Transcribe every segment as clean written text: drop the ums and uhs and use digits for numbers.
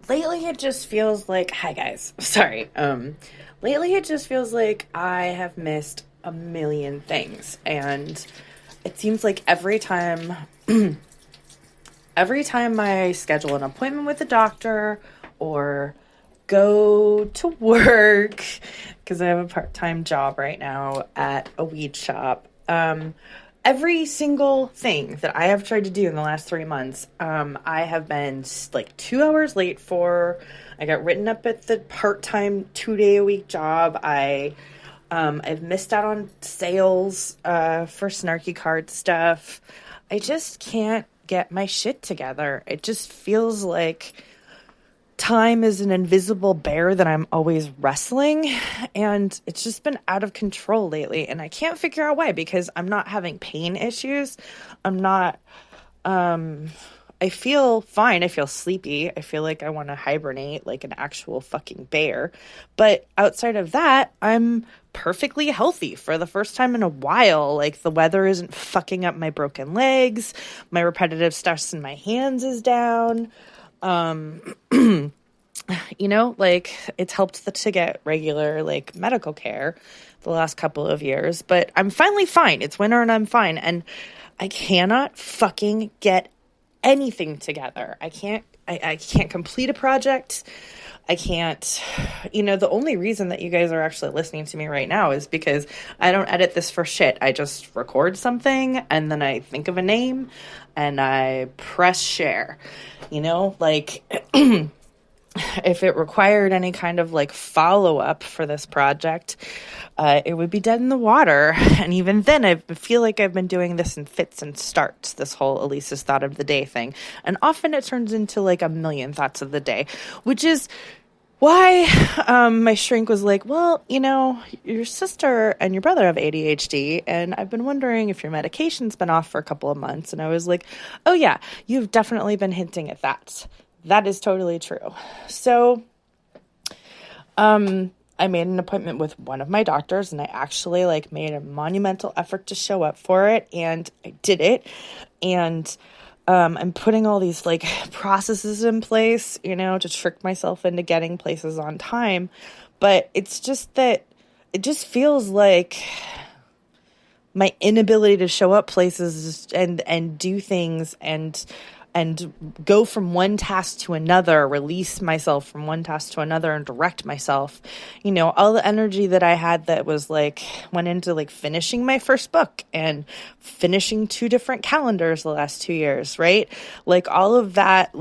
lately it just feels like, hi guys, sorry. Lately it just feels like I have missed a million things, and it seems like every time I schedule an appointment with a doctor or go to work, because I have a part-time job right now at a weed shop. Every single thing that I have tried to do in the last 3 months, I have been like 2 hours late for. I got written up at the part-time 2 day a week job. I've missed out on sales for snarky-card stuff. I just can't get my shit together. It just feels like time is an invisible bear that I'm always wrestling, and it's just been out of control lately, and I can't figure out why, because I'm not having pain issues. I'm not, I feel fine. I feel sleepy. I feel like I want to hibernate like an actual fucking bear. But outside of that, I'm perfectly healthy for the first time in a while. Like, the weather isn't fucking up my broken legs. My repetitive stress in my hands is down. Like, it's helped to get regular, like, medical care the last couple of years, but I'm finally fine. It's winter and I'm fine. And I cannot fucking get anything together. I can't complete a project. I can't, the only reason that you guys are actually listening to me right now is because I don't edit this for shit. I just record something and then I think of a name and I press share, like, if it required any kind of like follow-up for this project, it would be dead in the water. And even then, I feel like I've been doing this in fits and starts, this whole Elisa's thought of the day thing. And often it turns into like a million thoughts of the day, which is why my shrink was like, well, your sister and your brother have ADHD, and I've been wondering if your medication's been off for a couple of months. And I was like, oh yeah, you've definitely been hinting at that. That is totally true. So, I made an appointment with one of my doctors, and I actually like made a monumental effort to show up for it, and I did it. And I'm putting all these like processes in place, to trick myself into getting places on time. But it's just that it just feels like my inability to show up places and do things and go from one task to another, release myself from one task to another and direct myself. All the energy that I had that was like, went into like finishing my first book and finishing 2 different calendars the last 2 years, right? Like all of that,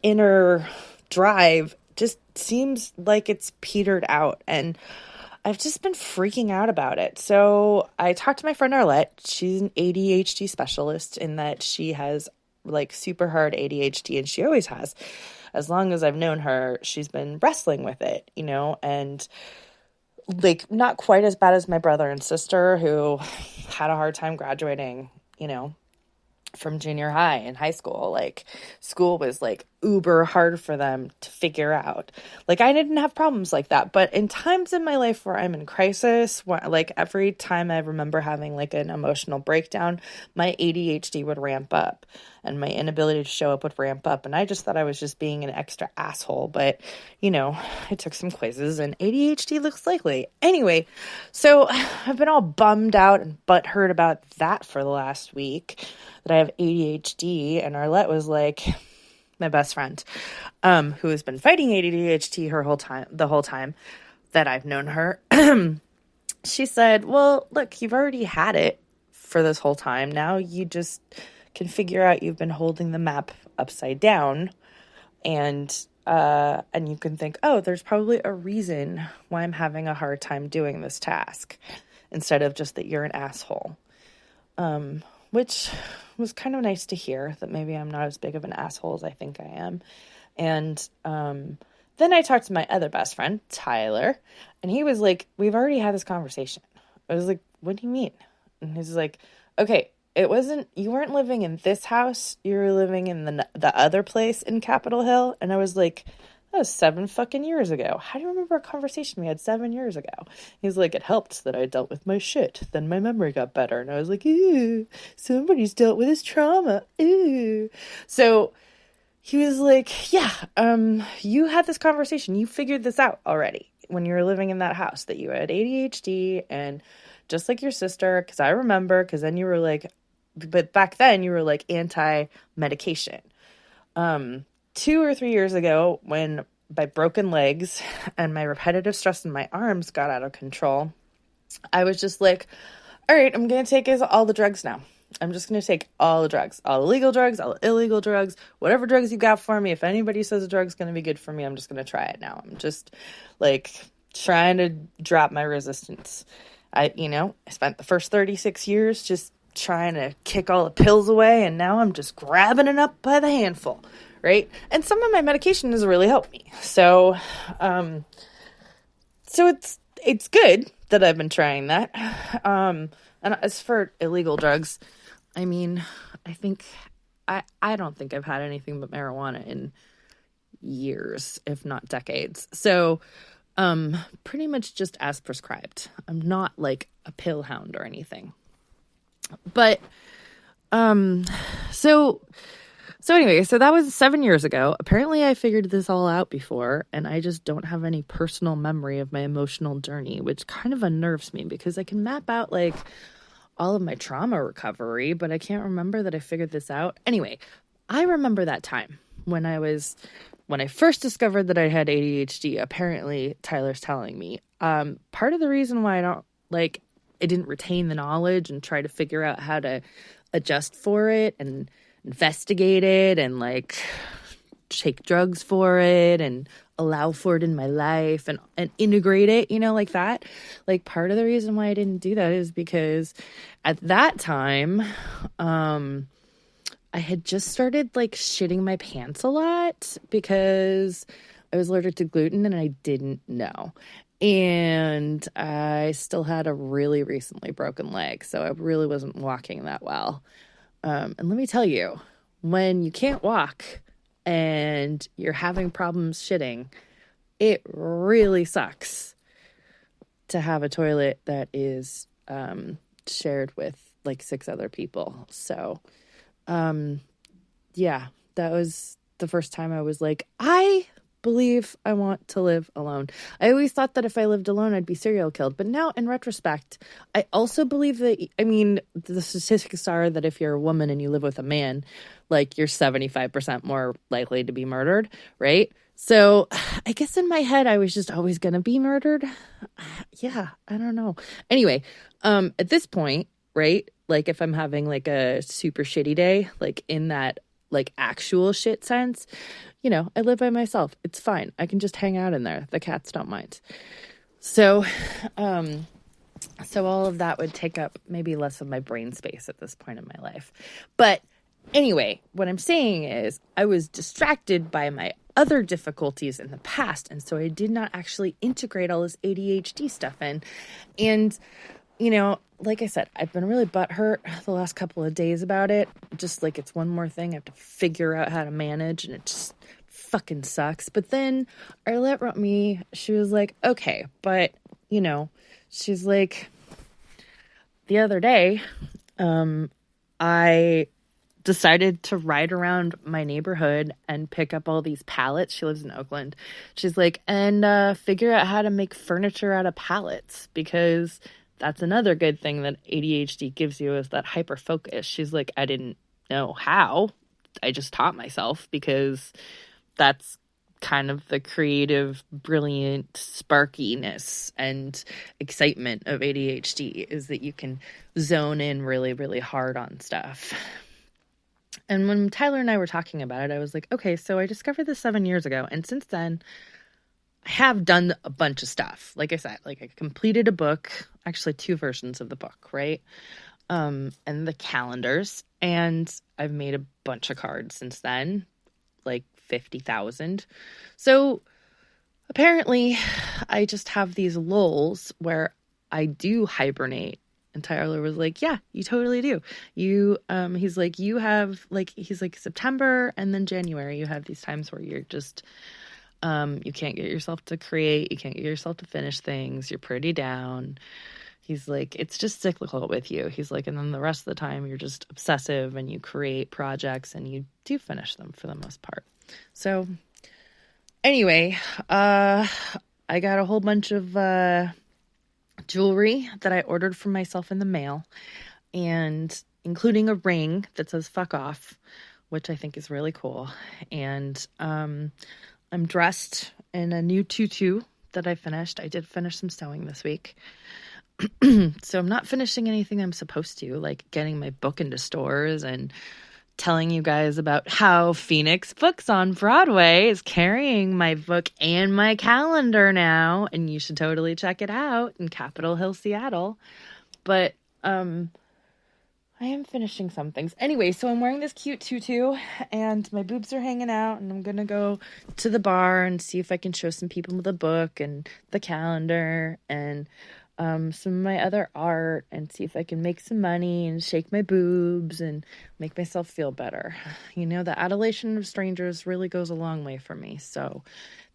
inner drive just seems like it's petered out, and I've just been freaking out about it. So I talked to my friend Arlette. She's an ADHD specialist in that she has like super hard ADHD, and she always has. As long as I've known her, she's been wrestling with it, and like not quite as bad as my brother and sister who had a hard time graduating, from junior high and high school. Like, school was like uber hard for them to figure out. Like, I didn't have problems like that, but in times in my life where I'm in crisis, like every time I remember having like an emotional breakdown, my ADHD would ramp up and my inability to show up would ramp up. And I just thought I was just being an extra asshole, but I took some quizzes and ADHD looks likely. Anyway, so I've been all bummed out and butthurt about that for the last week, that I have ADHD. And Arlette was like, my best friend, who has been fighting ADHD the whole time that I've known her. She said, well, look, you've already had it for this whole time. Now you just can figure out you've been holding the map upside down, and you can think, oh, there's probably a reason why I'm having a hard time doing this task, instead of just that you're an asshole. Which was kind of nice to hear, that maybe I'm not as big of an asshole as I think I am. And then I talked to my other best friend, Tyler, and he was like, we've already had this conversation. I was like, what do you mean? And he's like, okay, you weren't living in this house, you were living in the other place in Capitol Hill. And I was like, that was 7 fucking years ago. How do you remember a conversation we had 7 years ago? He's like, it helped that I dealt with my shit. Then my memory got better. And I was like, ooh, somebody's dealt with his trauma. Ooh. So he was like, yeah, you had this conversation. You figured this out already when you were living in that house, that you had ADHD, and just like your sister, because I remember, because then you were like, but back then you were like anti-medication. 2 or 3 years ago, when my broken legs and my repetitive stress in my arms got out of control, I was just like, all right, I'm going to take all the drugs now. I'm just going to take all the drugs, all the legal drugs, all the illegal drugs, whatever drugs you got for me. If anybody says a drug's going to be good for me, I'm just going to try it now. I'm just like trying to drop my resistance. I spent the first 36 years just trying to kick all the pills away, and now I'm just grabbing it up by the handful, right? And some of my medication has really helped me. So it's good that I've been trying that. And as for illegal drugs, I mean, I don't think I've had anything but marijuana in years, if not decades. So, pretty much just as prescribed. I'm not like a pill hound or anything. But, so anyway, so that was 7 years ago. Apparently I figured this all out before, and I just don't have any personal memory of my emotional journey, which kind of unnerves me because I can map out like all of my trauma recovery, but I can't remember that I figured this out. Anyway, I remember that time when I first discovered that I had ADHD. Apparently, Tyler's telling me, part of the reason why I didn't retain the knowledge and try to figure out how to adjust for it and investigate it and like take drugs for it and allow for it in my life and integrate it, like that. Like part of the reason why I didn't do that is because at that time, I had just started like shitting my pants a lot because I was allergic to gluten and I didn't know. And I still had a really recently broken leg, so I really wasn't walking that well. And let me tell you, when you can't walk and you're having problems shitting, it really sucks to have a toilet that is shared with like 6 other people. So, yeah, that was the first time I was like, I believe I want to live alone. I always thought that if I lived alone, I'd be serial killed. But now, in retrospect, I also believe that, the statistics are that if you're a woman and you live with a man, like you're 75% more likely to be murdered, right? So I guess in my head, I was just always going to be murdered. Yeah, I don't know. Anyway, at this point, right? Like if I'm having like a super shitty day, like in that like actual shit sense, I live by myself. It's fine. I can just hang out in there. The cats don't mind. So all of that would take up maybe less of my brain space at this point in my life. But anyway, what I'm saying is I was distracted by my other difficulties in the past. And so I did not actually integrate all this ADHD stuff in. And, like I said, I've been really butthurt the last couple of days about it. Just like it's one more thing I have to figure out how to manage, and it just fucking sucks. But then Arlette wrote me, she was like, okay, but, she's like, the other day, I decided to ride around my neighborhood and pick up all these pallets. She lives in Oakland. She's like, and figure out how to make furniture out of pallets, because that's another good thing that ADHD gives you, is that hyper focus. She's like, I didn't know how. I just taught myself, because that's kind of the creative, brilliant sparkiness and excitement of ADHD, is that you can zone in really, really hard on stuff. And when Tyler and I were talking about it, I was like, okay, so I discovered this 7 years ago. And since then, I have done a bunch of stuff. Like I said, like I completed a book, actually 2 versions of the book, right? And the calendars. And I've made a bunch of cards since then, like 50,000. So apparently I just have these lulls where I do hibernate. And Tyler was like, yeah, you totally do. He's like, you have like, he's like September and then January, you have these times where you're just, you can't get yourself to create. You can't get yourself to finish things. You're pretty down. He's like, it's just cyclical with you. He's like, and then the rest of the time you're just obsessive and you create projects and you do finish them for the most part. So anyway, I got a whole bunch of jewelry that I ordered for myself in the mail, and including a ring that says fuck off, which I think is really cool. And I'm dressed in a new tutu that I finished. I did finish some sewing this week. So I'm not finishing anything I'm supposed to, like getting my book into stores and telling you guys about how Phoenix Books on Broadway is carrying my book and my calendar now, and you should totally check it out in Capitol Hill, Seattle. But I am finishing some things. Anyway, so I'm wearing this cute tutu and my boobs are hanging out, and I'm going to go to the bar and see if I can show some people the book and the calendar and some of my other art, and see if I can make some money and shake my boobs and make myself feel better. You know, the adulation of strangers really goes a long way for me. So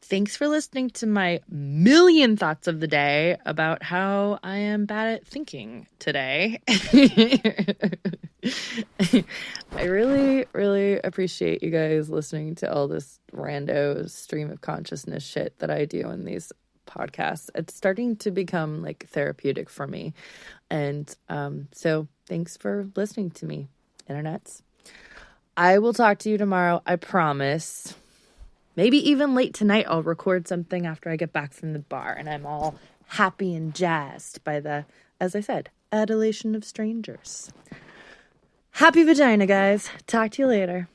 thanks for listening to my million thoughts of the day about how I am bad at thinking today. I really, really appreciate you guys listening to all this rando stream of consciousness shit that I do in these podcasts. It's starting to become like therapeutic for me. And so thanks for listening to me, internets. I will talk to you tomorrow, I promise. Maybe even late tonight I'll record something after I get back from the bar and I'm all happy and jazzed by the, as I said, adulation of strangers. Happy vagina, guys. Talk to you later.